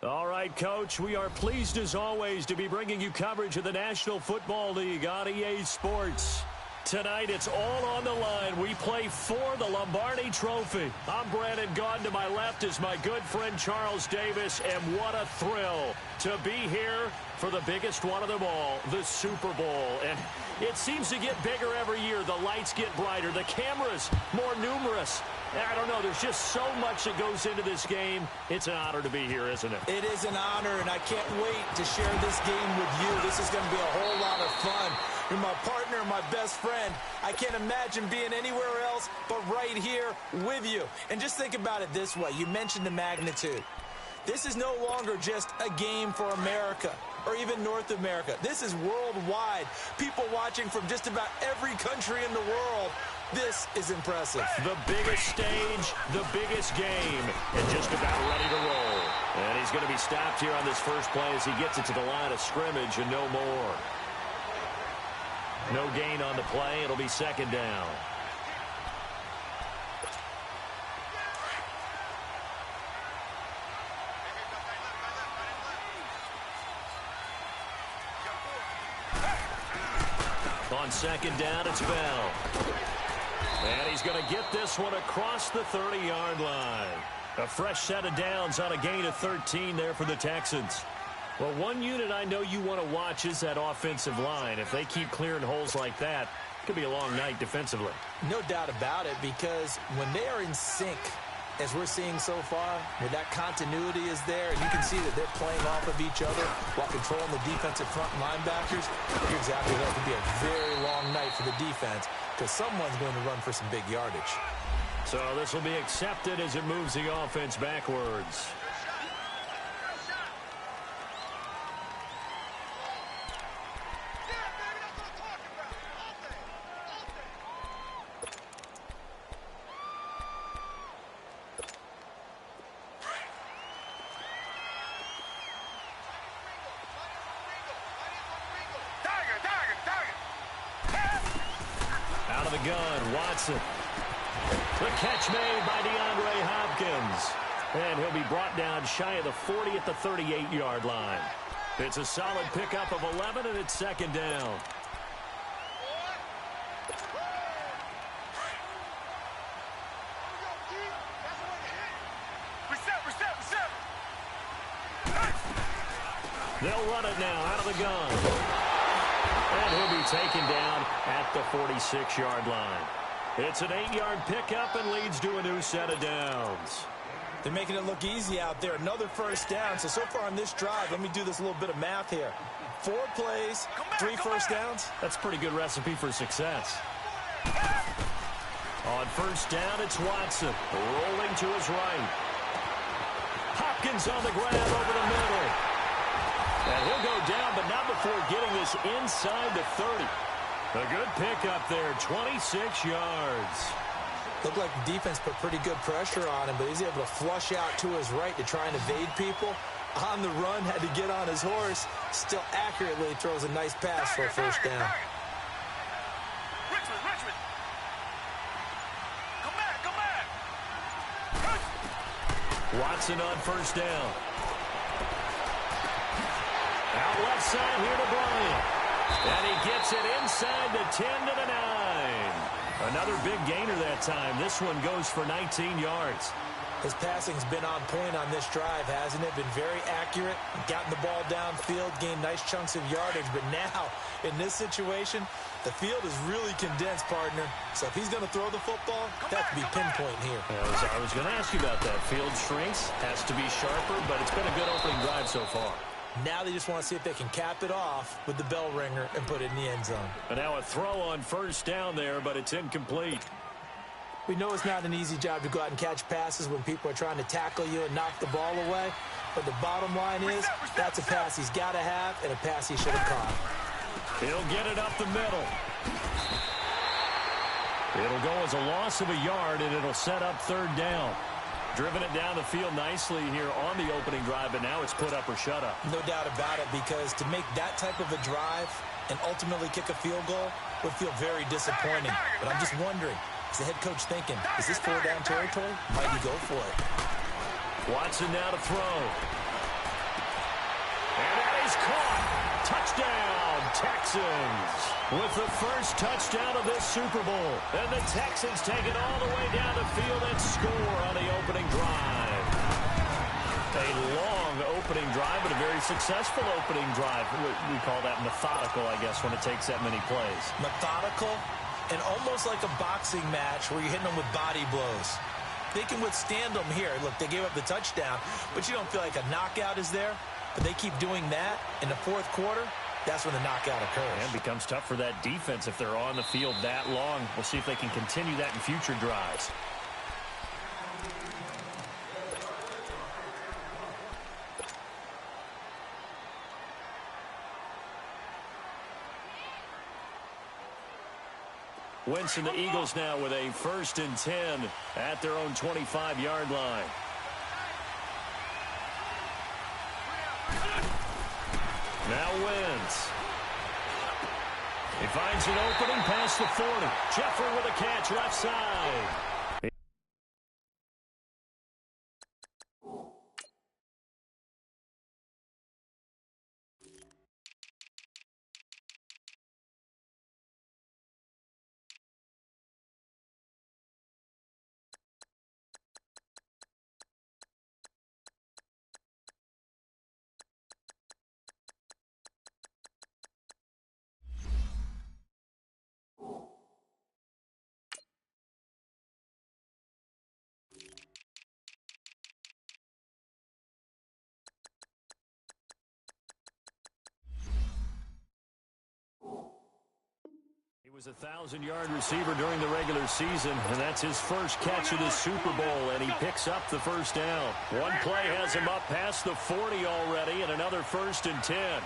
All right, Coach, we are pleased as always to be bringing you coverage of the National Football League on EA Sports. Tonight, it's all on the line. We play for the Lombardi Trophy. I'm Brandon Gaudin. To my left is my good friend Charles Davis, and what a thrill to be here for the biggest one of them all, the Super Bowl. And it seems to get bigger every year. The lights get brighter, the cameras more numerous. I don't know, there's just so much that goes into this game. It's an honor to be here, isn't it? It is an honor, and I can't wait to share this game with you. This is going to be a whole lot of fun. You're my partner, my best friend. I can't imagine being anywhere else but right here with you. And just think about it this way. You mentioned the magnitude. This is no longer just a game for America or even North America. This is worldwide. People watching from just about every country in the world. This is impressive. The biggest stage, the biggest game, and just about ready to roll. And he's going to be stopped here on this first play as he gets it to the line of scrimmage and no more. No gain on the play. It'll be second down. On second down, it's Bell. And he's going to get this one across the 30-yard line. A fresh set of downs on a gain of 13 there for the Texans. Well, one unit I know you want to watch is that offensive line. If they keep clearing holes like that, it could be a long night defensively. No doubt about it, because when they are in sync, as we're seeing so far, where that continuity is there, and you can see that they're playing off of each other while controlling the defensive front linebackers, you're exactly right. It could be a very long night for the defense because someone's going to run for some big yardage. So this will be accepted as it moves the offense backwards. Out of the gun, Watson. The catch made by DeAndre Hopkins. And he'll be brought down shy of the 40 at the 38-yard line. It's a solid pickup of 11, and it's second down. They'll run it now out of the gun. And he'll be taken down at the 46-yard line. It's an 8-yard pickup and leads to a new set of downs. They're making it look easy out there. Another first down. So far on this drive, let me do this little bit of math here. 4 plays, 3 first downs. That's a pretty good recipe for success. On first down, it's Watson. Rolling to his right. Hopkins on the grab over the middle. And he'll go down, but not before getting this inside the 30. A good pickup there, 26 yards. Looked like the defense put pretty good pressure on him, but he's able to flush out to his right to try and evade people. On the run, had to get on his horse. Still accurately throws a nice pass for a first down. Richmond. Come back. Watson on first down. Out left side here to Bryant. And he gets it inside the 10 to the 9. Another big gainer that time. This one goes for 19 yards. His passing's been on point on this drive, hasn't it? Been very accurate, gotten the ball downfield, gained nice chunks of yardage. But now, in this situation, the field is really condensed, partner. So if he's going to throw the football, that has to be pinpoint here. I was going to ask you about that. Field shrinks, has to be sharper, but it's been a good opening drive so far. Now they just want to see if they can cap it off with the bell ringer and put it in the end zone. And now a throw on first down there, but it's incomplete. We know it's not an easy job to go out and catch passes when people are trying to tackle you and knock the ball away. But the bottom line is, that's a pass he's got to have and a pass he should have caught. He'll get it up the middle. It'll go as a loss of a yard, and it'll set up third down. Driven it down the field nicely here on the opening drive, but now it's put up or shut up. No doubt about it, because to make that type of a drive and ultimately kick a field goal would feel very disappointing. But I'm just wondering, is the head coach thinking, is this 4-down territory? Might he go for it? Watson now to throw. And that is caught. Touchdown, Texans. With the first touchdown of this Super Bowl. And the Texans take it all the way down the field and score on the opening drive. A long opening drive, but a very successful opening drive. We call that methodical, I guess, when it takes that many plays. Methodical and almost like a boxing match where you're hitting them with body blows. They can withstand them here. Look, they gave up the touchdown, but you don't feel like a knockout is there. But they keep doing that in the fourth quarter. That's when the knockout occurs. And it becomes tough for that defense if they're on the field that long. We'll see if they can continue that in future drives. Winston, the Eagles now with a 1st and 10 at their own 25-yard line. Now Wentz. He finds an opening past the 40. Jeffrey with a catch left side. He was a 1,000-yard receiver during the regular season, and that's his first catch of the Super Bowl, and he picks up the first down. One play has him up past the 40 already, and another 1st and 10.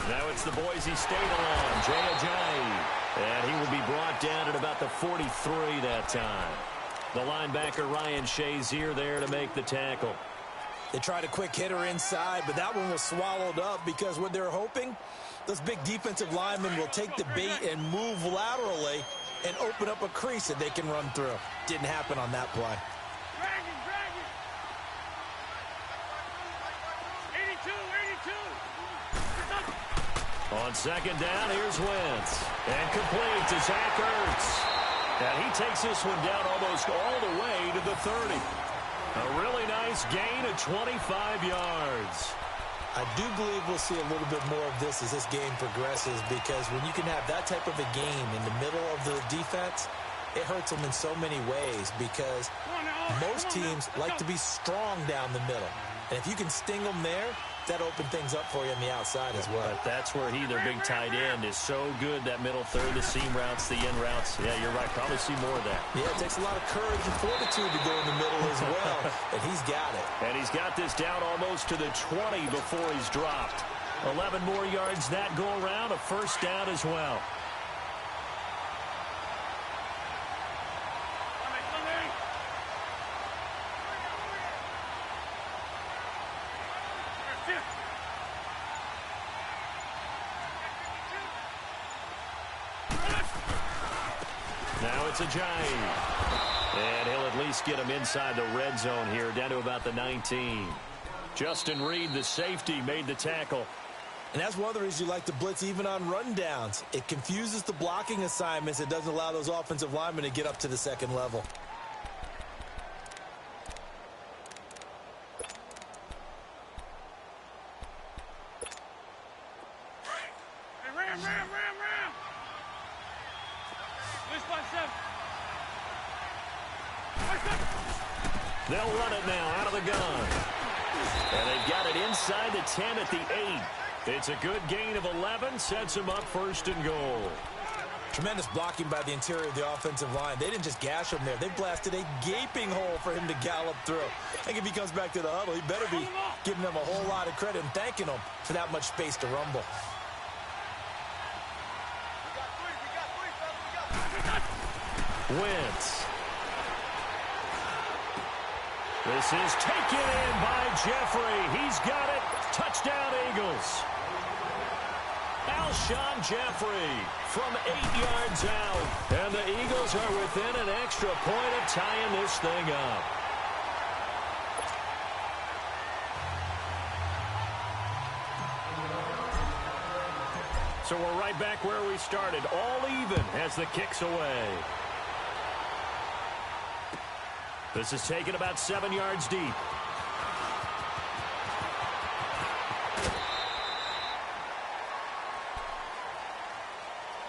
Now it's the Boise State alum, Jay Ajayi, and he will be brought down at about the 43 that time. The linebacker Ryan Shazier there to make the tackle. They tried a quick hitter inside, but that one was swallowed up because what they're hoping, those big defensive linemen will take the bait and move laterally and open up a crease that they can run through. Didn't happen on that play. 82. On second down, here's Wentz. And complete to Zach Ertz. And he takes this one down almost all the way to the 30. A really nice gain of 25 yards. I do believe we'll see a little bit more of this as this game progresses, because when you can have that type of a game in the middle of the defense, it hurts them in so many ways, because most teams like to be strong down the middle. And if you can sting them there, that opens things up for you on the outside as well. But that's where their big tight end, is so good, that middle third, the seam routes, the end routes. Yeah, you're right. Probably see more of that. Yeah, it takes a lot of courage and fortitude to go in the middle as well, and he's got it. And he's got this down almost to the 20 before he's dropped. 11 more yards that go around, a first down as well. Now it's Ajayi. And he'll at least get him inside the red zone here, down to about the 19. Justin Reed, the safety, made the tackle. And that's one of the reasons you like to blitz even on rundowns. It confuses the blocking assignments. It doesn't allow those offensive linemen to get up to the second level. They'll run it now out of the gun. And they've got it inside the 10 at the 8. It's a good gain of 11, sets them up 1st and goal. Tremendous blocking by the interior of the offensive line. They didn't just gash him there. They blasted a gaping hole for him to gallop through. I think if he comes back to the huddle, he better be giving them a whole lot of credit and thanking them for that much space to rumble. Wentz. This is taken in by Jeffrey. He's got it. Touchdown, Eagles. Alshon Jeffrey from 8 yards out. And the Eagles are within an extra point of tying this thing up. So we're right back where we started, all even as the kick's away. This is taken about 7 yards deep.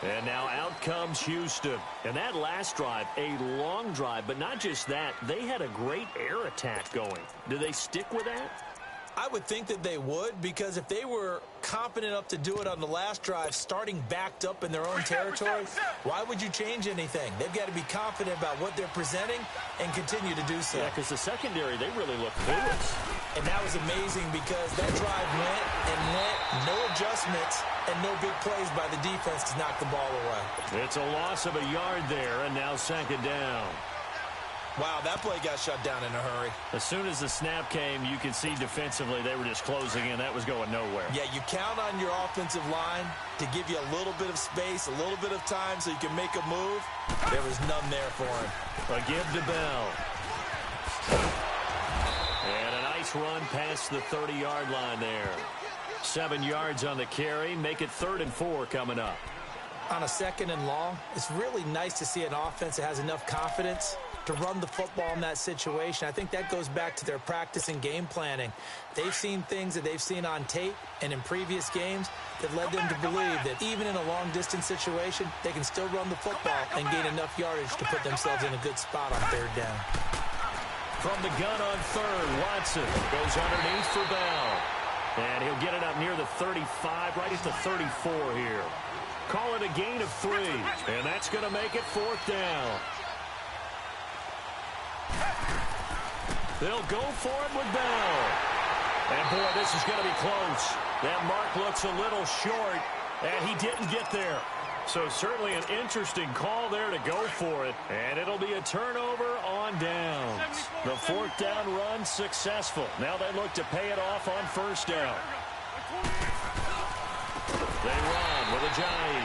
And now out comes Houston. And that last drive, a long drive, but not just that, they had a great air attack going. Do they stick with that? I would think that they would, because if they were confident enough to do it on the last drive, starting backed up in their own territory, why would you change anything? They've got to be confident about what they're presenting and continue to do so. Yeah, because the secondary, they really look clueless. And that was amazing because that drive went and went, no adjustments, and no big plays by the defense to knock the ball away. It's a loss of a yard there, and now second down. Wow, that play got shut down in a hurry. As soon as the snap came, you could see defensively they were just closing in. That was going nowhere. Yeah, you count on your offensive line to give you a little bit of space, a little bit of time so you can make a move. There was none there for him. A give to Bell. And a nice run past the 30-yard line there. 7 yards on the carry. Make it 3rd and 4 coming up. On a 2nd and long, it's really nice to see an offense that has enough confidence to run the football in that situation. I think that goes back to their practice and game planning. They've seen things that they've seen on tape and in previous games that led them to believe that even in a long-distance situation, they can still run the football and gain enough yardage to put themselves in a good spot on 3rd down. From the gun on 3rd, Watson goes underneath for Bell. And he'll get it up near the 35, right at the 34 here. Call it a gain of 3, and that's going to make it 4th down. They'll go for it with Bell. And, boy, this is going to be close. That mark looks a little short, and he didn't get there. So certainly an interesting call there to go for it, and it'll be a turnover on downs. The 4th down run successful. Now they look to pay it off on 1st down. They run with Ajayi,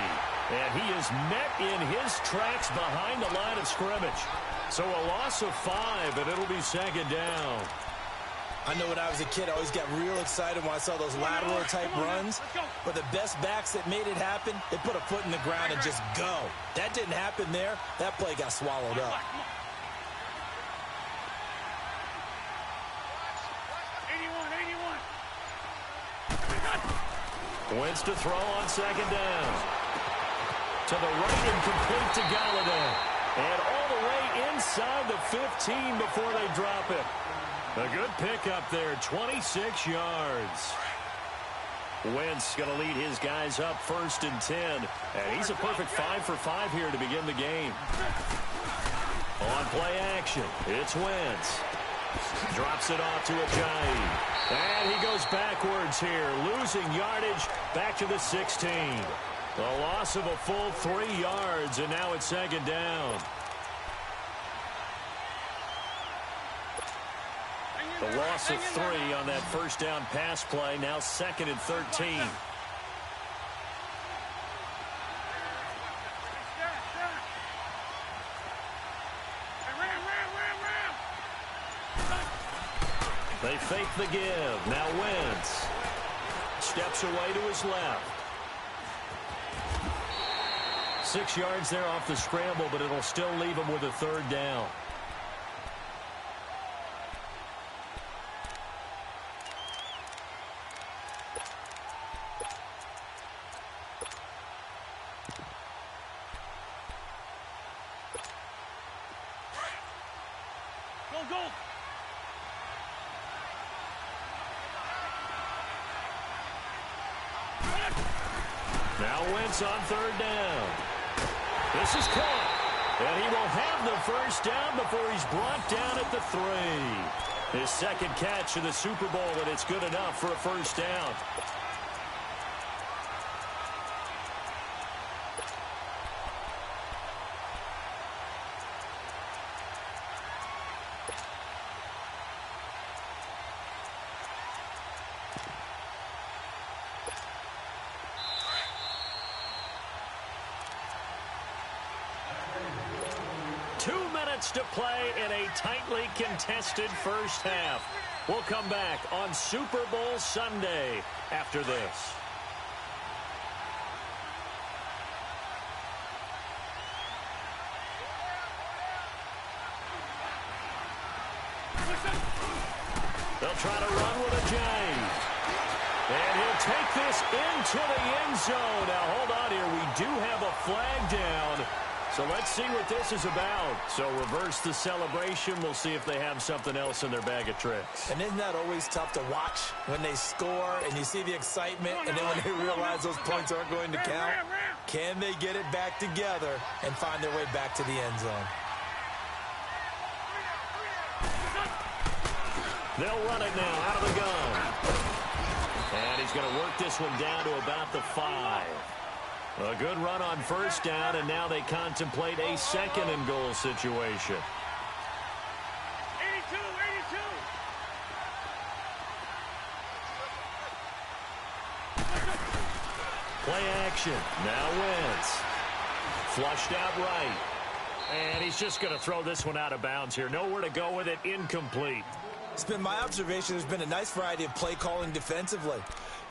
and he is met in his tracks behind the line of scrimmage. So a loss of 5, and it'll be 2nd down. I know when I was a kid, I always got real excited when I saw those lateral-type runs. But the best backs that made it happen, they put a foot in the ground and just go. That didn't happen there. That play got swallowed up. Wentz to throw on 2nd down. To the right and complete to Golladay. And all the way inside the 15 before they drop it. A good pickup there, 26 yards. Wentz going to lead his guys up 1st and 10. And he's a perfect 5 for 5 here to begin the game. On play action, it's Wentz. Drops it off to Ajayi. And he goes backwards here, losing yardage back to the 16. A loss of a full 3 yards, and now it's 2nd down. The loss of 3 on that 1st down pass play, now 2nd and 13. They fake the give. Now Wentz steps away to his left. 6 yards there off the scramble, but it'll still leave him with a 3rd down. Now Wentz on 3rd down. This is caught. And he will have the 1st down before he's brought down at the 3. His 2nd catch of the Super Bowl, and it's good enough for a 1st down. To play in a tightly contested first half. We'll come back on Super Bowl Sunday after this. They'll try to run with a J. And he'll take this into the end zone. Now, hold on here. We do have a flag down. So let's see what this is about. So reverse the celebration. We'll see if they have something else in their bag of tricks. And isn't that always tough to watch when they score and you see the excitement and then when they realize those points aren't going to count? Can they get it back together and find their way back to the end zone? They'll run it now out of the gun. And he's going to work this one down to about the 5. A good run on first down, and now they contemplate a second and goal situation. 82. Play action. Now Wentz. Flushed out right. And he's just going to throw this one out of bounds here. Nowhere to go with it. Incomplete. It's been my observation there's been a nice variety of play calling defensively.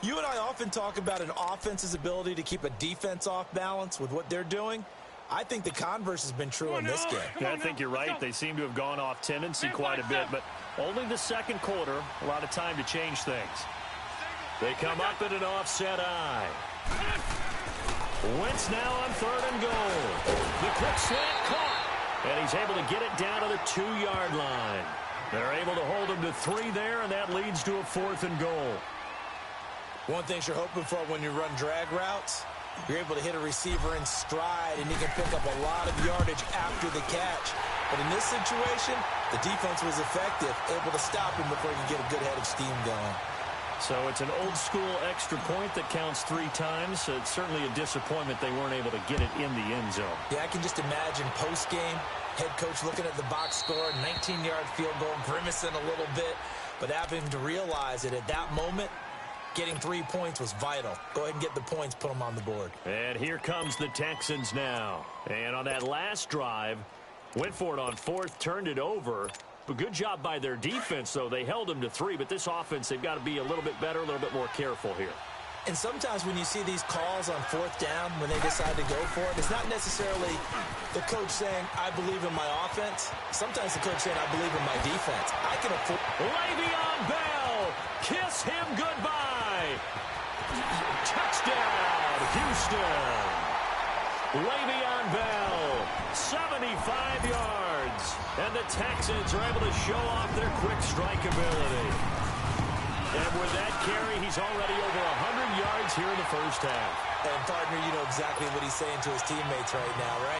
You and I often talk about an offense's ability to keep a defense off balance with what they're doing. I think the converse has been true in this game. Yeah, I think you're right. They seem to have gone off tendency quite a bit, but only the second quarter, a lot of time to change things. They come up in an offset eye. Wentz now on 3rd and goal. The quick slant caught, and he's able to get it down to the 2-yard line. They're able to hold him to 3 there, and that leads to a 4th and goal. One thing you're hoping for when you run drag routes, you're able to hit a receiver in stride, and he can pick up a lot of yardage after the catch. But in this situation, the defense was effective, able to stop him before he could get a good head of steam going. So it's an old-school extra point that counts 3 times. So it's certainly a disappointment they weren't able to get it in the end zone. Yeah, I can just imagine post-game, head coach looking at the box score, 19-yard field goal, grimacing a little bit, but having to realize that at that moment, getting 3 points was vital. Go ahead and get the points, put them on the board. And here comes the Texans now. And on that last drive, went for it on 4th, turned it over. But good job by their defense, though. They held them to 3, but this offense, they've got to be a little bit better, a little bit more careful here. And sometimes when you see these calls on 4th down, when they decide to go for it, it's not necessarily the coach saying, I believe in my offense. Sometimes the coach saying, I believe in my defense. I can afford... Le'Veon Bell, kiss him goodbye. Touchdown, Houston. Le'Veon Bell, 75 yards. And the Texans are able to show off their quick strike ability. And with that carry, he's already over 100 yards here in the first half. And, partner, you know exactly what he's saying to his teammates right now, right?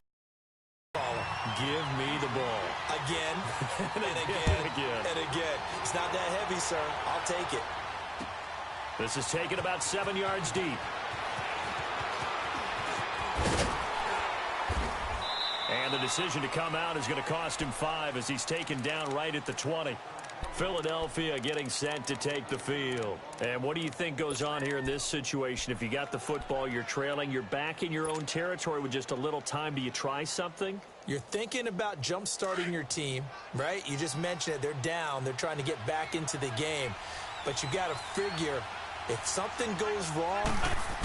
Give me the ball. Again, and again, and again. It's not that heavy, sir. I'll take it. This is taken about 7 yards deep. And the decision to come out is going to cost him 5 as he's taken down right at the 20. Philadelphia getting set to take the field. And what do you think goes on here in this situation? If you got the football, you're trailing, you're back in your own territory with just a little time. Do you try something? You're thinking about jump-starting your team, right? You just mentioned it. They're down. They're trying to get back into the game. But you got to figure, if something goes wrong,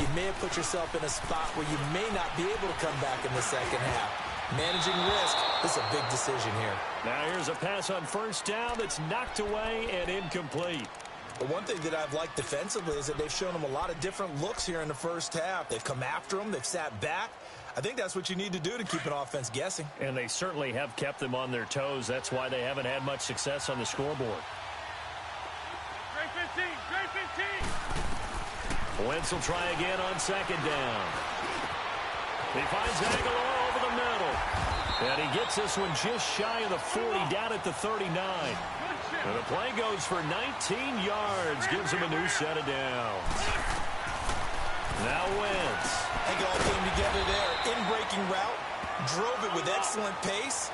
you may have put yourself in a spot where you may not be able to come back in the second half. Managing risk, this is a big decision here. Now here's a pass on first down that's knocked away and incomplete. But one thing that I've liked defensively is that they've shown them a lot of different looks here in the first half. They've come after them. They've sat back. I think that's what you need to do to keep an offense guessing. And they certainly have kept them on their toes. That's why they haven't had much success on the scoreboard. Great 15. Wentz will try again on second down. He finds Aguilar over the middle. And he gets this one just shy of the 40, down at the 39. And the play goes for 19 yards. Gives him a new set of downs. Now Wentz. I think it all came together there. In-breaking route. Drove it with excellent pace.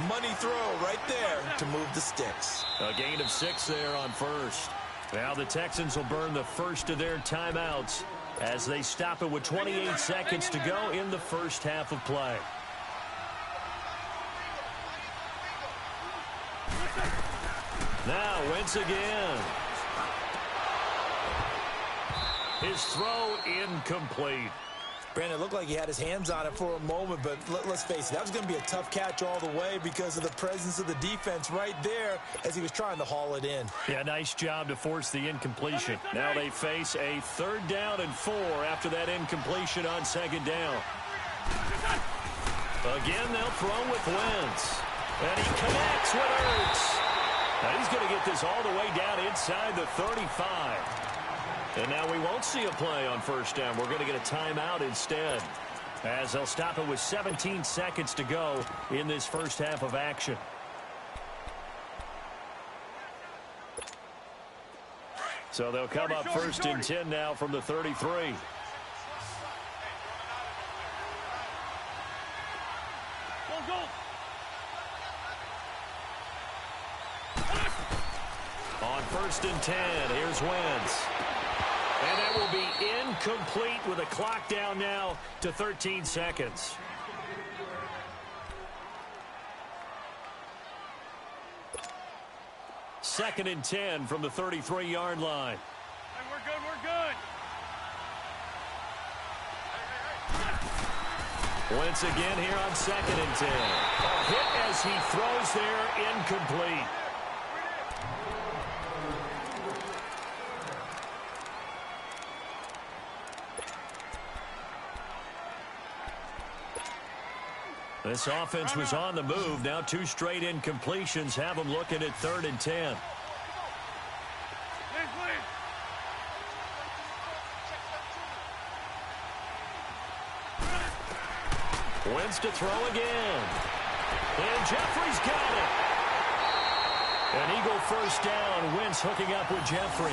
Money throw right there to move the sticks. A gain of 6 there on first. Now the Texans will burn the first of their timeouts as they stop it with 28 seconds to go in the first half of play. Now Wentz again. His throw incomplete. Brandon, it looked like he had his hands on it for a moment, but let's face it, that was going to be a tough catch all the way because of the presence of the defense right there as he was trying to haul it in. Yeah, nice job to force the incompletion. Now they face a 3rd down and 4 after that incompletion on 2nd down. Again, they'll throw with Wentz. And he connects with Ertz. Now he's going to get this all the way down inside the 35. And now we won't see a play on 1st down. We're going to get a timeout instead, as they'll stop it with 17 seconds to go in this first half of action. So they'll come up 1st and 10 now from the 33. On 1st and 10, here's Wentz. And that will be incomplete with a clock down now to 13 seconds. Second and 10 from the 33-yard line. Hey, we're good, we're good. Wentz again here on 2nd and 10. A hit as he throws there, incomplete. This offense was on the move. Now 2 straight incompletions have them looking at 3rd and 10. Wentz to throw again. And Jeffrey's got it. An Eagle 1st down. Wentz hooking up with Jeffrey.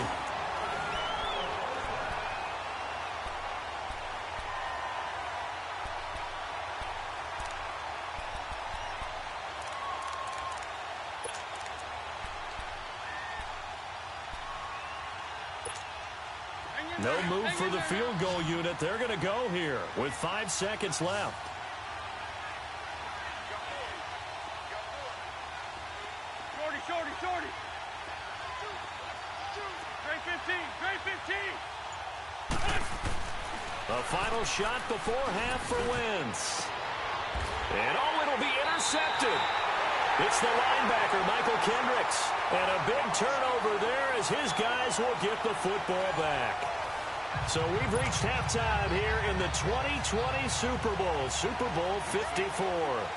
No move for the field goal unit. They're going to go here with 5 seconds left. Shorty. Great 15. A final shot before half for Wentz. And it'll be intercepted. It's the linebacker, Michael Kendricks. And a big turnover there as his guys will get the football back. So we've reached halftime here in the 2020 Super Bowl, Super Bowl 54.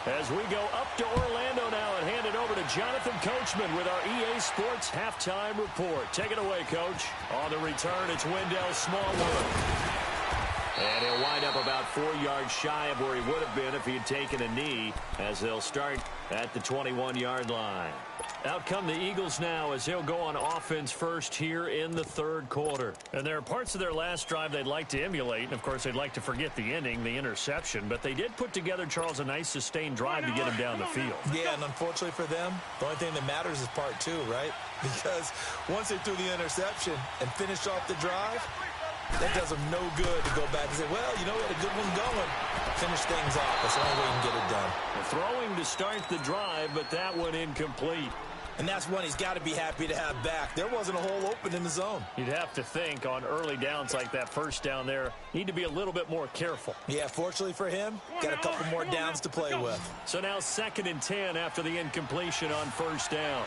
As we go up to Orlando now and hand it over to Jonathan Coachman with our EA Sports Halftime Report. Take it away, Coach. On the return, it's Wendell Smallwood. And he'll wind up about 4 yards shy of where he would have been if he had taken a knee, as they'll start at the 21-yard line. Out come the Eagles now as they'll go on offense first here in the 3rd quarter. And there are parts of their last drive they'd like to emulate. And, of course, they'd like to forget the ending, the interception. But they did put together, Charles, a nice sustained drive to get him down the field. Yeah, and unfortunately for them, the only thing that matters is part 2, right? Because once they threw the interception and finished off the drive, that does them no good to go back and say, well, you know, we had a good one going. Finish things off. That's the only way you can get it done. Throwing to start the drive, but that one incomplete. And that's one he's got to be happy to have back. There wasn't a hole open in the zone. You'd have to think on early downs like that 1st down there, need to be a little bit more careful. Yeah, fortunately for him, got a couple more downs to play with. So now 2nd and 10 after the incompletion on 1st down.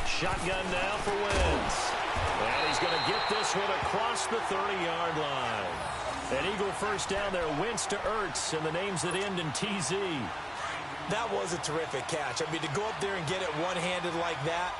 Shotgun now for Wentz. And he's going to get this one across the 30-yard line. An Eagle 1st down there, Wentz to Ertz, and the names that end in TZ. That was a terrific catch. I mean, to go up there and get it one-handed like that,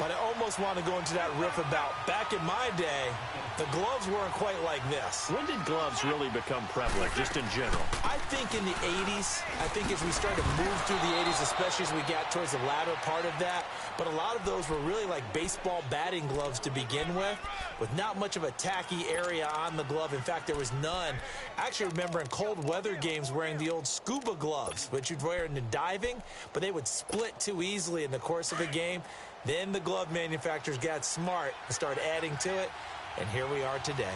but I almost want to go into that riff about back in my day, the gloves weren't quite like this. When did gloves really become prevalent, just in general? I think in the 80s. I think as we started to move through the 80s, especially as we got towards the latter part of that. But a lot of those were really like baseball batting gloves to begin with not much of a tacky area on the glove. In fact, there was none. I actually remember in cold weather games wearing the old scuba gloves, which you'd wear in the diving, but they would split too easily in the course of a game. Then the glove manufacturers got smart and started adding to it, and here we are today.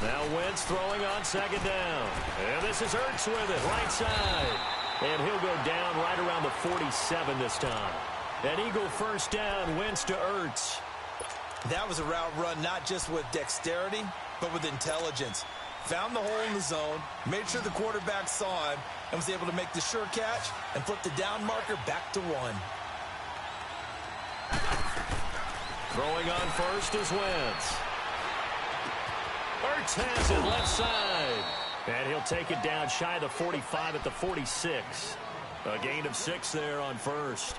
Now Wentz throwing on 2nd down. And this is Ertz with it, right side. And he'll go down right around the 47 this time. An Eagle first down, Wentz to Ertz. That was a route run not just with dexterity, but with intelligence. Found the hole in the zone, made sure the quarterback saw him, and was able to make the sure catch and flip the down marker back to 1. Throwing on first is Wentz. Ertz has it left side. And he'll take it down shy of the 45 at the 46. A gain of 6 there on first.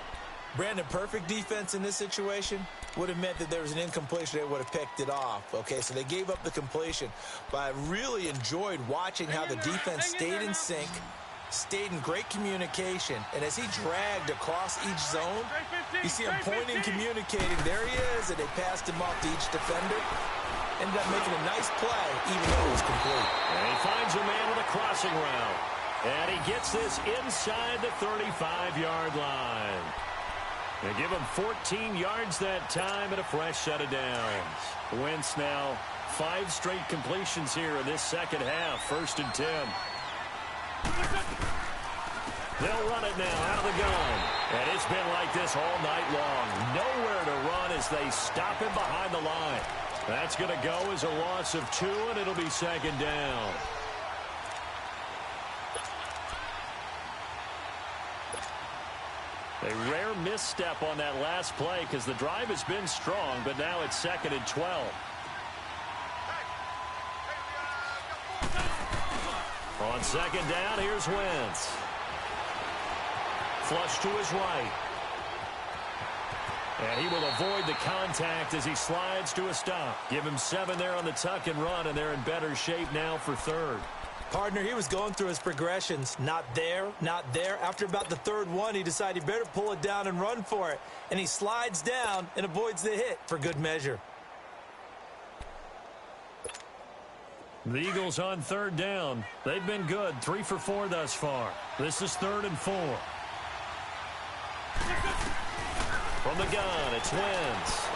Brandon, perfect defense in this situation would have meant that there was an incompletion. They would have picked it off. Okay, so they gave up the completion. But I really enjoyed watching how the defense stayed in sync, stayed in great communication. And as he dragged across each zone, you see him pointing, communicating. There he is, and they passed him off to each defender. Ended up making a nice play, even though it was complete. And he finds a man with a crossing route. And he gets this inside the 35-yard line. They give him 14 yards that time and a fresh set of downs. Wentz now 5 straight completions here in this second half. 1st and 10. They'll run it now out of the gun. And it's been like this all night long. Nowhere to run as they stop him behind the line. That's going to go as a loss of 2, and it'll be 2nd down. A rare misstep on that last play because the drive has been strong, but now it's 2nd and 12. On 2nd down, here's Wentz. Flush to his right. And he will avoid the contact as he slides to a stop. Give him 7 there on the tuck and run, and they're in better shape now for 3rd. Partner, he was going through his progressions. Not there, not there. After about the 3rd one, he decided he better pull it down and run for it. And he slides down and avoids the hit for good measure. The Eagles on 3rd down. They've been good. 3 for 4 thus far. This is 3rd and 4. From the gun, it's Wentz.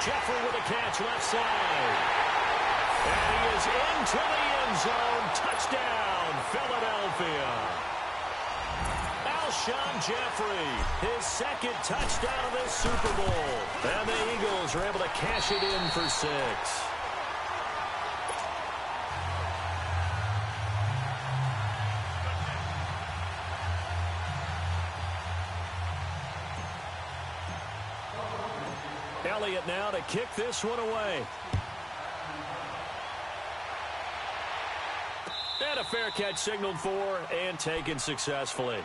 Jeffrey with a catch left side. And he is into the end zone. Touchdown, Philadelphia. Alshon Jeffrey, his 2nd touchdown of this Super Bowl. And the Eagles are able to cash it in for 6. Elliott now to kick this one away. And a fair catch signaled for and taken successfully.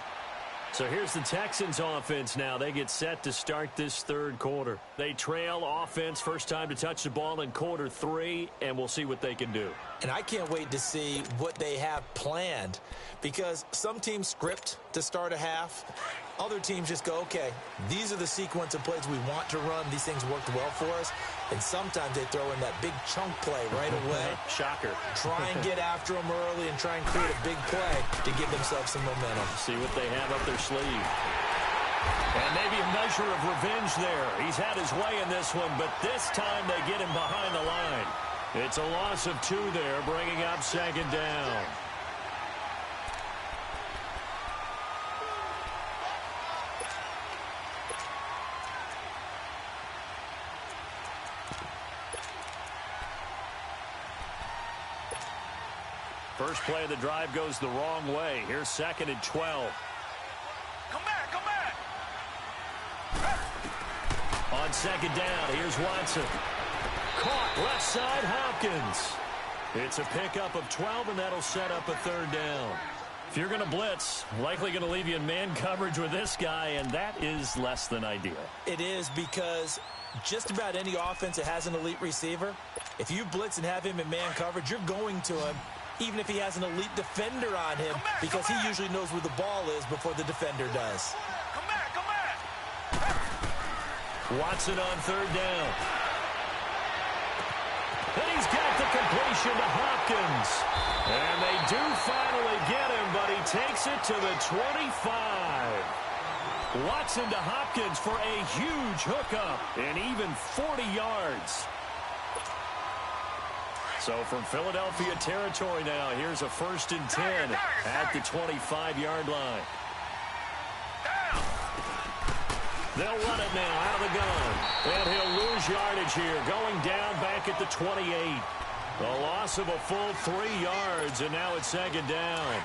So here's the Texans offense now. They get set to start this 3rd quarter. They trail offense, first time to touch the ball in quarter 3, and we'll see what they can do. And I can't wait to see what they have planned, because some teams script to start a half. Other teams just go, okay, these are the sequence of plays we want to run. These things worked well for us. And sometimes they throw in that big chunk play right away. Shocker. Try and get after them early and try and create a big play to give themselves some momentum. See what they have up their sleeve. And maybe a measure of revenge there. He's had his way in this one, but this time they get him behind the line. It's a loss of 2 there, bringing up 2nd down. First play of the drive goes the wrong way. Here's 2nd and 12. Come back, come back. On 2nd down, here's Watson. Caught left side, Hopkins. It's a pickup of 12, and that'll set up a 3rd down. If you're going to blitz, likely going to leave you in man coverage with this guy, and that is less than ideal. It is, because just about any offense that has an elite receiver, if you blitz and have him in man coverage, you're going to him, even if he has an elite defender on him, because he usually knows where the ball is before the defender does. Come back, come back. Watson on 3rd down. And he's got the completion to Hopkins. And they do finally get him, but he takes it to the 25. Watson to Hopkins for a huge hookup and even 40 yards. So from Philadelphia territory now, here's a 1st and 10 at the 25-yard line. They'll run it now out of the gun. And he'll lose yardage here, going down back at the 28. A loss of a full 3 yards, and now it's 2nd down.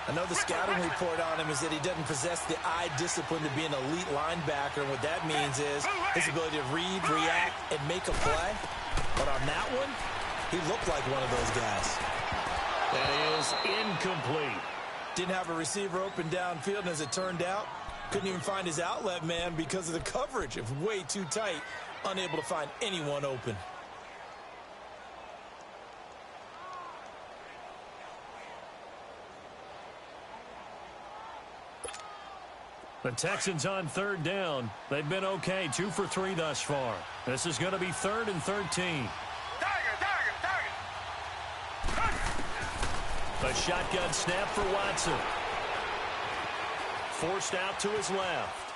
I know the scouting report on him is that he doesn't possess the eye discipline to be an elite linebacker. And what that means is his ability to read, react, and make a play. But on that one, he looked like one of those guys. That is incomplete. Didn't have a receiver open downfield, and as it turned out, couldn't even find his outlet man because of the coverage. It was way too tight, unable to find anyone open. The Texans on 3rd down. They've been okay, 2 for 3 thus far. This is going to be 3rd and 13. A shotgun snap for Watson. Forced out to his left.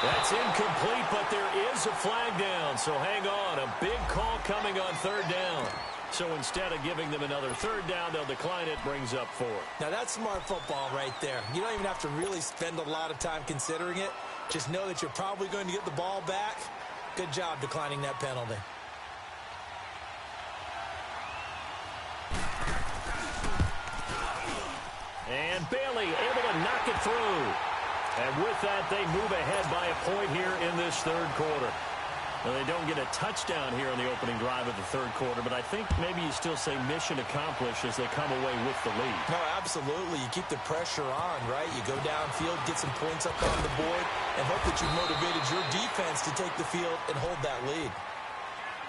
That's incomplete, but there is a flag down, so hang on. A big call coming on 3rd down. So instead of giving them another 3rd down, they'll decline it, brings up 4. Now that's smart football right there. You don't even have to really spend a lot of time considering it. Just know that you're probably going to get the ball back. Good job declining that penalty. And Bailey able to knock it through. And with that, they move ahead by a point here in this 3rd quarter. Well, they don't get a touchdown here on the opening drive of the 3rd quarter, but I think maybe you still say mission accomplished as they come away with the lead. No, absolutely. You keep the pressure on, right? You go downfield, get some points up on the board, and hope that you've motivated your defense to take the field and hold that lead.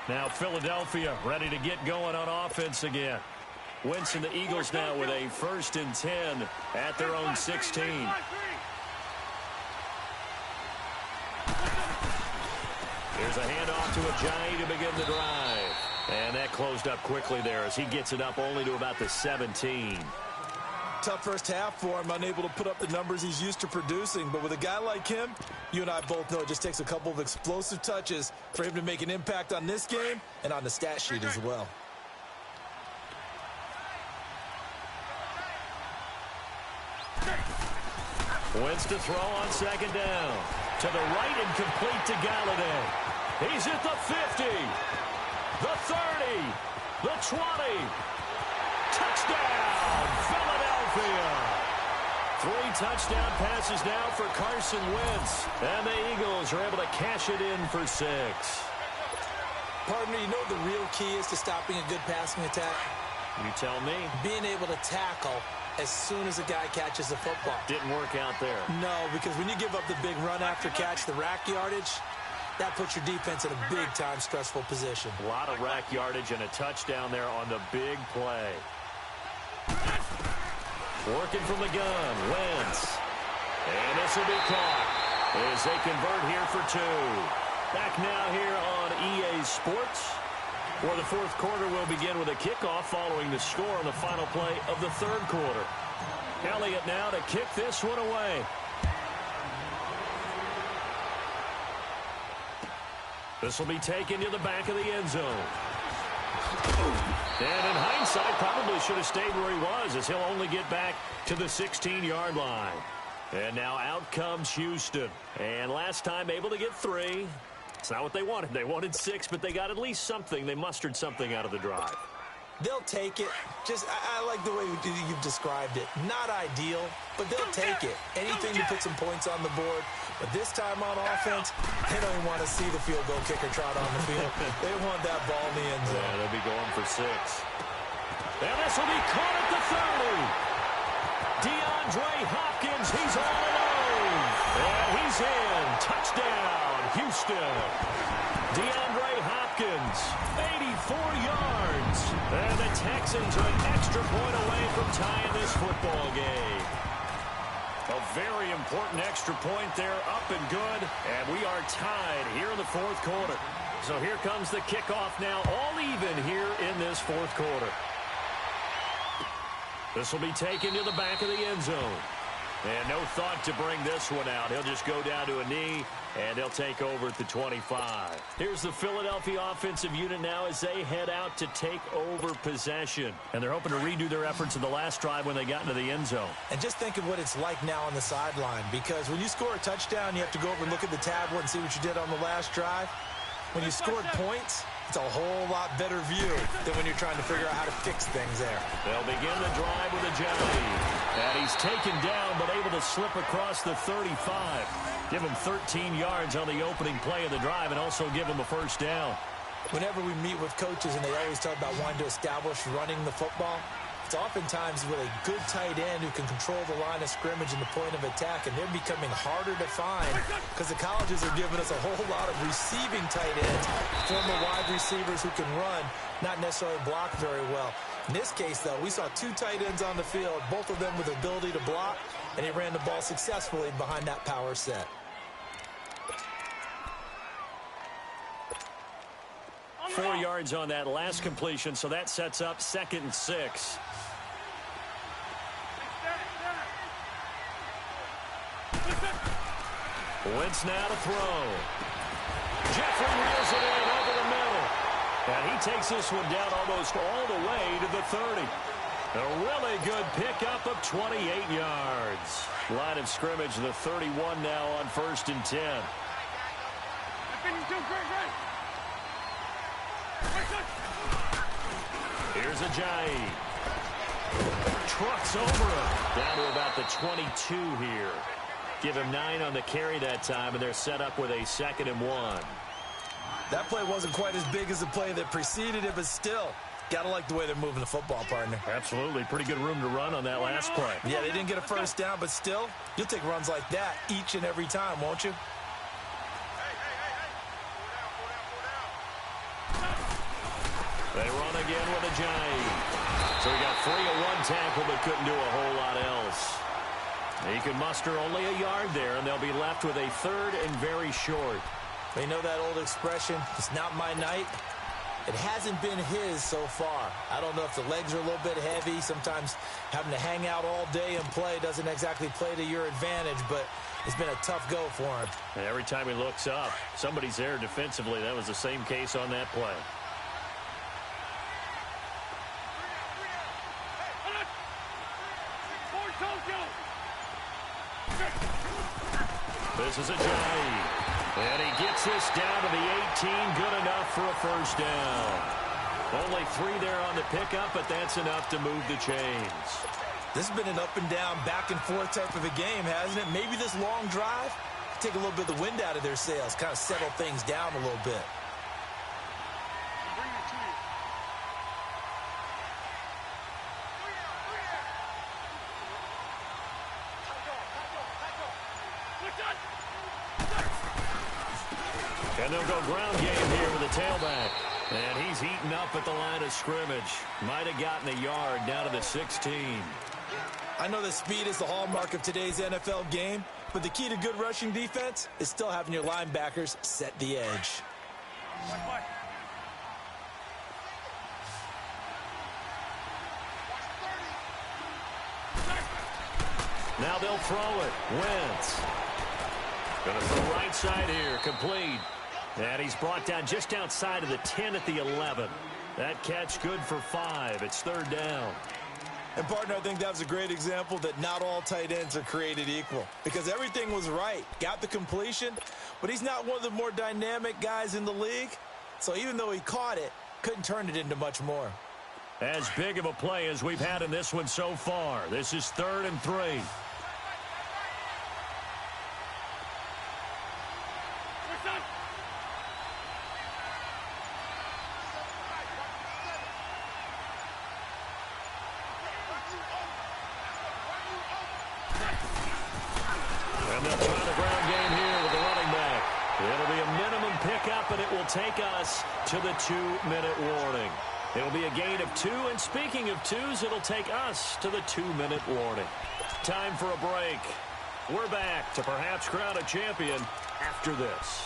Now Philadelphia ready to get going on offense again. Wentz and the Eagles now with a 1st and 10 at their own 16. Here's a handoff to Ajayi to begin the drive. And that closed up quickly there as he gets it up only to about the 17. Tough first half for him, unable to put up the numbers he's used to producing. But with a guy like him, you and I both know it just takes a couple of explosive touches for him to make an impact on this game and on the stat sheet as well. Wentz to throw on 2nd down. To the right and complete to Galladay. He's at the 50. The 30. The 20. Touchdown, Philadelphia. 3 touchdown passes now for Carson Wentz. And the Eagles are able to cash it in for 6. Partner, you know what the real key is to stopping a good passing attack? You tell me. Being able to tackle as soon as a guy catches the football. Didn't work out there. No, because when you give up the big run after catch, the rack yardage, that puts your defense in a big-time stressful position. A lot of rack yardage and a touchdown there on the big play. Working from the gun, Wentz. And this will be caught as they convert here for 2. Back now here on EA Sports. For the 4th quarter, we'll begin with a kickoff following the score on the final play of the 3rd quarter. Elliott now to kick this one away. This will be taken to the back of the end zone. And in hindsight, probably should have stayed where he was as he'll only get back to the 16-yard line. And now out comes Houston. And last time able to get 3. It's not what they wanted. They wanted 6, but they got at least something. They mustered something out of the drive. They'll take it. I like the way you've described it. Not ideal, but they'll take it. Anything to put some points on the board. But this time on offense, they don't even want to see the field goal kicker trot on the field. They want that ball in the end zone. Yeah, they'll be going for 6. And this will be caught at the 30. DeAndre Hopkins, he's all alone. And he's in. Touchdown, Houston. DeAndre Hopkins, 84 yards. And the Texans are an extra point away from tying this football game. A very important extra point there, up and good. And we are tied here in the 4th quarter. So here comes the kickoff now, all even here in this 4th quarter. This will be taken to the back of the end zone. And no thought to bring this one out. He'll just go down to a knee, and they'll take over at the 25. Here's the Philadelphia offensive unit now as they head out to take over possession. And they're hoping to redo their efforts in the last drive when they got into the end zone. And just think of what it's like now on the sideline, because when you score a touchdown, you have to go over and look at the tablet and see what you did on the last drive. When you scored points, it's a whole lot better view than when you're trying to figure out how to fix things there. They'll begin the drive with a jelly. And he's taken down, but able to slip across the 35. Give him 13 yards on the opening play of the drive and also give him a first down. Whenever we meet with coaches and they always talk about wanting to establish running the football, it's oftentimes with a good tight end who can control the line of scrimmage and the point of attack, and they're becoming harder to find because the colleges are giving us a whole lot of receiving tight ends, former wide receivers who can run, not necessarily block very well. In this case, though, we saw two tight ends on the field, both of them with the ability to block, and he ran the ball successfully behind that power set. 4 yards on that last completion, so that sets up 2nd and 6. Wentz now to throw. Jeffrey reels it in over the middle. And he takes this one down almost all the way to the 30. A really good pickup of 28 yards. Line of scrimmage, the 31 now on 1st and 10. Here's Ajayi. Trucks over him. Down to about the 22 here. Give him 9 on the carry that time, and they're set up with a 2nd and 1. That play wasn't quite as big as the play that preceded it, but still, gotta like the way they're moving the football, partner. Absolutely. Pretty good room to run on that last play. Yeah, they didn't get a first down, but still, you'll take runs like that each and every time, won't you? They run again with Ajayi. So he got 3 at 1 tackle, but couldn't do a whole lot else. He can muster only a yard there, and they'll be left with a 3rd and very short. You know that old expression, it's not my night? It hasn't been his so far. I don't know if the legs are a little bit heavy. Sometimes having to hang out all day and play doesn't exactly play to your advantage, but it's been a tough go for him. And every time he looks up, somebody's there defensively. That was the same case on that play. This is Ajayi. And he gets this down to the 18. Good enough for a first down. Only 3 there on the pickup, but that's enough to move the chains. This has been an up and down, back and forth type of a game, hasn't it? Maybe this long drive, take a little bit of the wind out of their sails, kind of settle things down a little bit. And they'll go ground game here with the tailback. And he's eaten up at the line of scrimmage. Might have gotten a yard down to the 16. I know that speed is the hallmark of today's NFL game, but the key to good rushing defense is still having your linebackers set the edge. Now they'll throw it. Wentz. Going to throw right side here. Complete. And he's brought down just outside of the 10 at the 11. That catch good for 5. It's 3rd down. And, partner, I think that was a great example that not all tight ends are created equal, because everything was right. Got the completion, but he's not one of the more dynamic guys in the league. So even though he caught it, couldn't turn it into much more. As big of a play as we've had in this one so far. This is 3rd and 3. And they'll try the ground game here with the running back. It'll be a minimum pickup, and it will take us to the 2-minute warning. It'll be a gain of 2, and speaking of 2s, it'll take us to the 2-minute warning. Time for a break. We're back to perhaps crown a champion after this.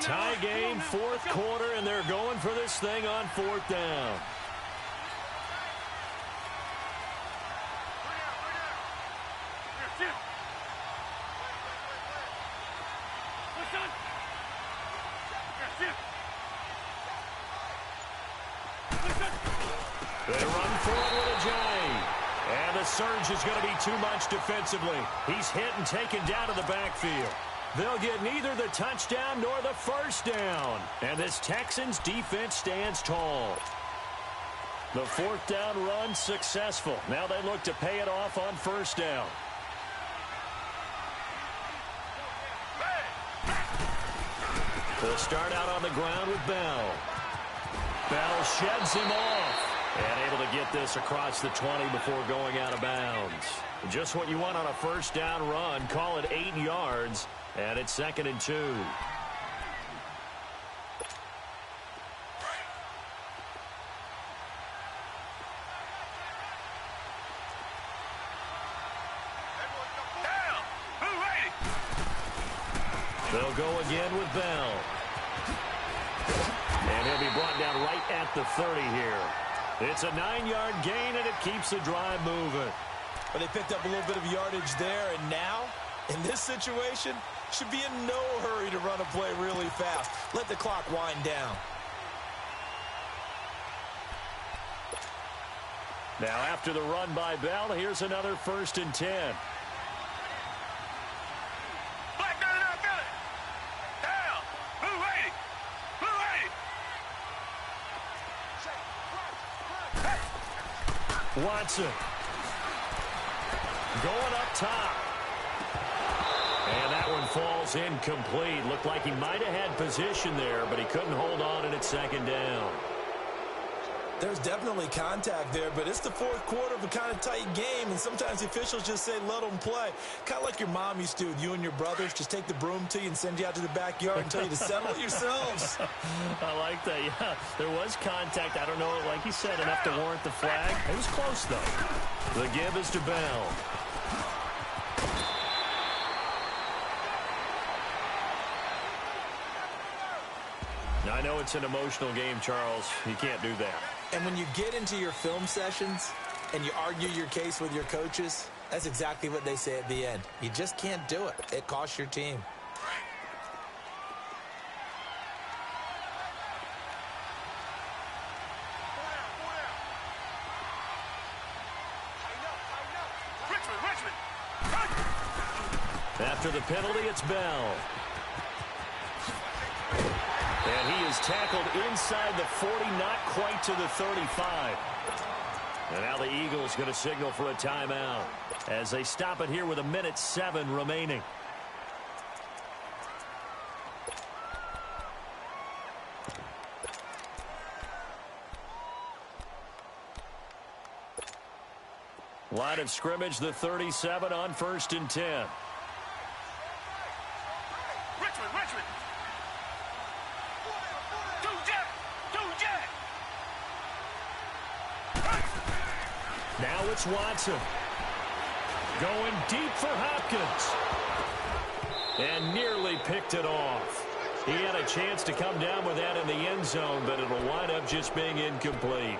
Tie game, 4th quarter, and they're going for this thing on 4th down. They run for it with Ajayi. And the surge is going to be too much defensively. He's hit and taken down to the backfield. They'll get neither the touchdown nor the first down. And this Texans defense stands tall. The fourth down run successful. Now they look to pay it off on first down. They'll start out on the ground with Bell. Bell sheds him off. And able to get this across the 20 before going out of bounds. Just what you want on a first down run. Call it 8 yards. And it's 2nd and 2. They'll go again with Bell. And he'll be brought down right at the 30 here. It's a 9-yard gain, and it keeps the drive moving. But they picked up a little bit of yardage there, and now, in this situation, should be in no hurry to run a play really fast. Let the clock wind down. Now, after the run by Bell, here's another 1st and 10. Watson going up top. And that one falls incomplete. Looked like he might have had position there, but he couldn't hold on, and it's 2nd down. There's definitely contact there, but it's the fourth quarter of a kind of tight game, and sometimes the officials just say, let them play. Kind of like your mom used to with you and your brothers. Just take the broom to you and send you out to the backyard and tell you to settle it yourselves. I like that, yeah. There was contact. I don't know, like you said, enough to warrant the flag. It was close, though. The give is to Bell. Now, I know it's an emotional game, Charles. You can't do that. And when you get into your film sessions and you argue your case with your coaches, that's exactly what they say at the end. You just can't do it. It costs your team. After the penalty, it's Bell. And he is tackled inside the 40, not quite to the 35. And now the Eagles going to signal for a timeout as they stop it here with 1:07 remaining. Line of scrimmage, the 37 on 1st and 10. Richmond. Now it's Watson. Going deep for Hopkins. And nearly picked it off. He had a chance to come down with that in the end zone, but it'll wind up just being incomplete.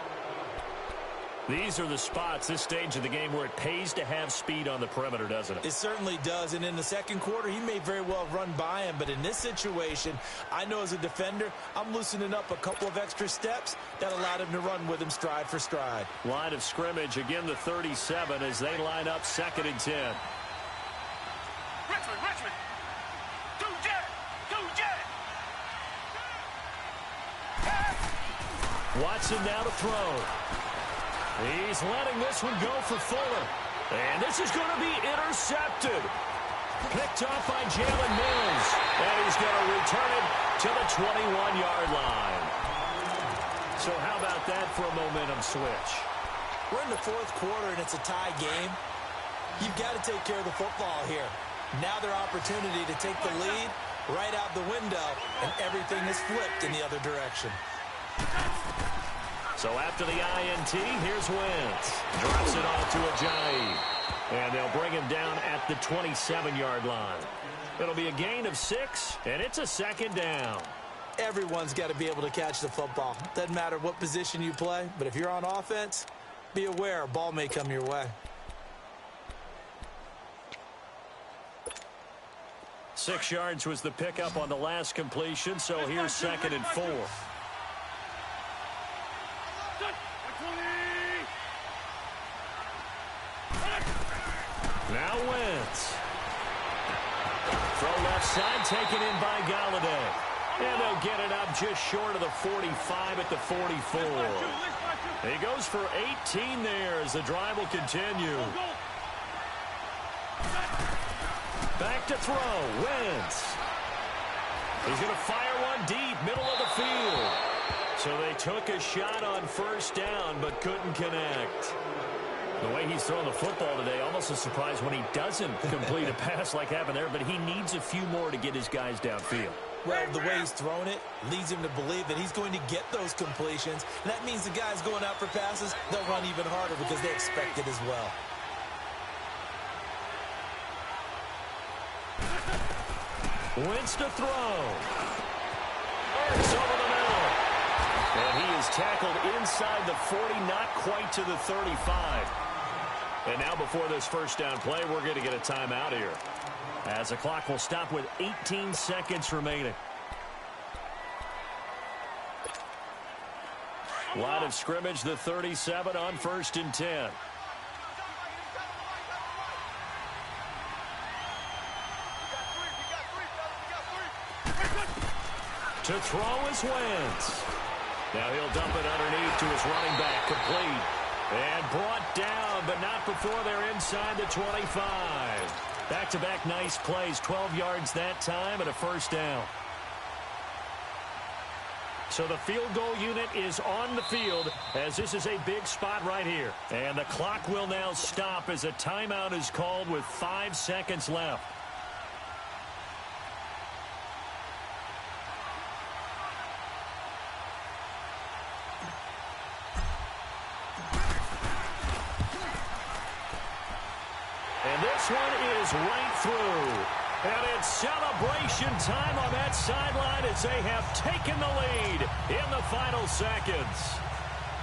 These are the spots, this stage of the game, where it pays to have speed on the perimeter, doesn't it? It certainly does, and in the second quarter, he may very well run by him, but in this situation, I know as a defender, I'm loosening up a couple of extra steps that allowed him to run with him stride for stride. Line of scrimmage, again the 37 as they line up 2nd and 10. Richmond. Do jet. Watson now to throw. He's letting this one go for Fuller. And this is going to be intercepted. Picked off by Jalen Mills. And he's going to return it to the 21-yard line. So how about that for a momentum switch? We're in the fourth quarter, and it's a tie game. You've got to take care of the football here. Now their opportunity to take the lead right out the window, and everything is flipped in the other direction. So after the INT, here's Wentz. Drops it off to Ajayi. And they'll bring him down at the 27-yard line. It'll be a gain of 6, and it's a 2nd down. Everyone's got to be able to catch the football. Doesn't matter what position you play, but if you're on offense, be aware a ball may come your way. 6 yards was the pickup on the last completion, so here's 2nd and 4. Now Wentz. Throw left side, taken in by Galladay. And they'll get it up just short of the 45 at the 44. He goes for 18 there as the drive will continue. Back to throw. Wentz. He's going to fire one deep, middle of the field. So they took a shot on first down, but couldn't connect. The way he's throwing the football today, almost a surprise when he doesn't complete a pass like happened there, but he needs a few more to get his guys downfield. Well, the way he's thrown it leads him to believe that he's going to get those completions. And that means the guys going out for passes, they'll run even harder because they expect it as well. Wentz to throw. It's over the middle. And he is tackled inside the 40, not quite to the 35. And now before this first down play, we're going to get a timeout here, as the clock will stop with 18 seconds remaining. Line of scrimmage, the 37 on 1st and 10. To throw is Wentz. Now he'll dump it underneath to his running back, complete. And brought down, but not before they're inside the 25. Back-to-back nice plays, 12 yards that time and a first down. So the field goal unit is on the field as this is a big spot right here. And the clock will now stop as a timeout is called with 5 seconds left. This one is right through. And it's celebration time on that sideline as they have taken the lead in the final seconds.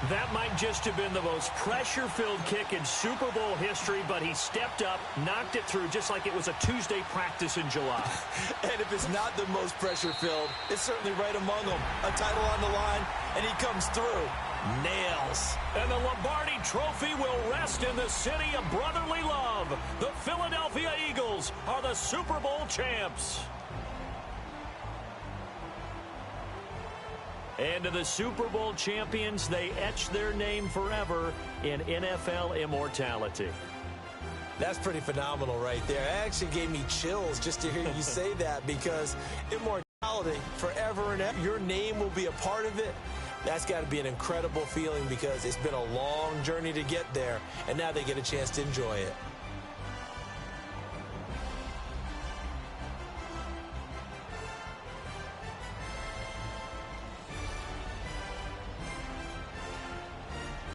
That might just have been the most pressure-filled kick in Super Bowl history, but he stepped up, knocked it through just like it was a Tuesday practice in July. And if it's not the most pressure-filled, it's certainly right among them. A title on the line, and he comes through. Nails. And the Lombardi Trophy will rest in the city of brotherly love. The Philadelphia Eagles are the Super Bowl champs. And to the Super Bowl champions, they etch their name forever in NFL immortality. That's pretty phenomenal right there. It actually gave me chills just to hear you say that, because immortality, forever and ever, your name will be a part of it. That's got to be an incredible feeling because it's been a long journey to get there, and now they get a chance to enjoy it.